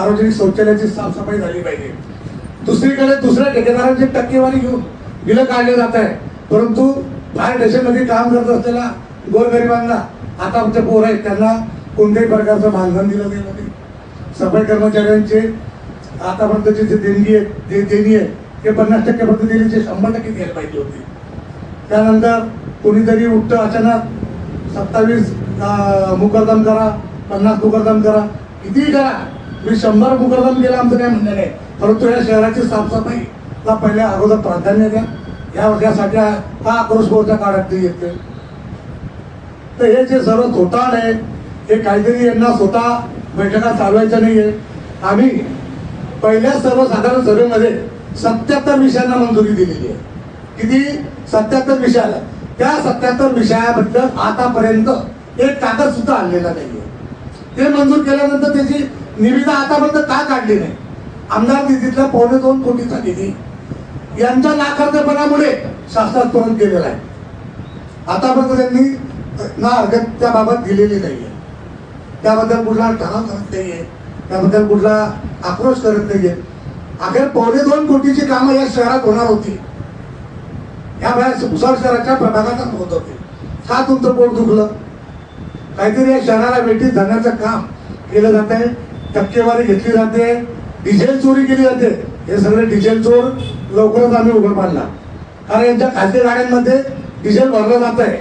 सार्वजनिक शौचालयाची साफसफाई झाली पाहिजे. दुसरीकडे दुसऱ्या ठेकेदारांची टक्केवारी घेऊन बिलं काढले जात आहे, परंतु बाहेर देशामध्ये काम करत असलेल्या गोरगरिबांना, आता आमचे पोर आहेत त्यांना कोणत्याही प्रकारचं मानधन दिलं गेलं नाही. सफाई कर्मचाऱ्यांचे आतापर्यंतची जे देणी आहे ते 50% पर्यंत दिली, जे 100% द्यायला पाहिजे होती. त्यानंतर कोणीतरी उठतं अचानक 27 मुकरदम करा, 50 मुकरदम करा, कितीही करा. मी 100 मुकरदम केला आमचं काय म्हणणं नाही, परंतु या शहराची साफसफाईला पहिले अगोदर प्राधान्य द्या. यासाठी हा आक्रोश मोर्चा काढत येते. तर हे जे सर्व थोटांड आहे हे काहीतरी यांना स्वतः बैठका चालवायच्या नाहीये. आम्ही पहिल्या सर्वसाधारण सभेमध्ये 77 विषयांना मंजुरी दिलेली आहे. किती? 77 विषयाला. त्या 77 विषयाबद्दल आतापर्यंत एक कागद सुद्धा आणलेला नाहीये. ते मंजूर केल्यानंतर त्याची निविदा आतापर्यंत का काढली नाही? आमदार निधीतला 2.25 कोटीचा निधी यांच्या नाकर्तेपणामुळे शासनापर्यंत गेलेला आहे. आतापर्यंत त्यांनी ना हरकत त्याबाबत दिलेली नाहीये. त्याबद्दल कुठला ठराव करत नाहीये, त्याबद्दल कुठला आक्रोश करत नाहीये. अखेर 2.25 कोटीची कामं या शहरात होणार होती. या भुसावळ शहराच्या प्रभागात होत होते. का तुमचं पोट दुखलं? काहीतरी या शहराला वेठीत धरण्याचं काम केलं जात आहे. टक्केवारी घेतली जाते, डिझेल चोरी केली जाते. हे सगळे डिझेल चोर लवकरच आम्ही उघड पाडला, कारण यांच्या खासगी गाड्यांमध्ये डिझेल भरलं जात आहे.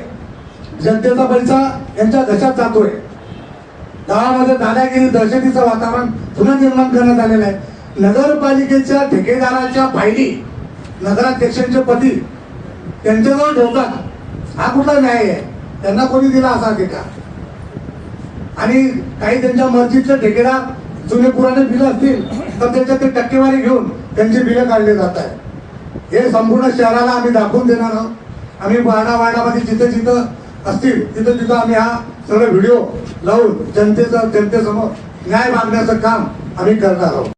जनतेचा पैसा यांच्या घशात जातोय. गावामध्ये दादागिरी दहशतीचं वातावरण पुन्हा निर्माण करण्यात आलेलं आहे. नगरपालिकेच्या ठेकेदाराच्या फायली नगराध्यक्षांचे पती त्यांच्याजवळ ठेवतात. हा कुठला न्याय आहे? त्यांना कोणी दिला असा अधिकार? आणि काही त्यांच्या मर्जीतले ठेकेदार जुने पुराणे बिलं असतील तर त्याच्यात ते टक्केवारी घेऊन त्यांची बिलं काढली जात आहे. हे संपूर्ण शहराला आम्ही दाखवून देणार आहोत. आम्ही वार्डामध्ये जिथे जिथं असतील तिथं तिथं आम्ही हा सगळं व्हिडिओ लावून जनतेसमोर न्याय मागण्याचं काम आम्ही करणार आहोत.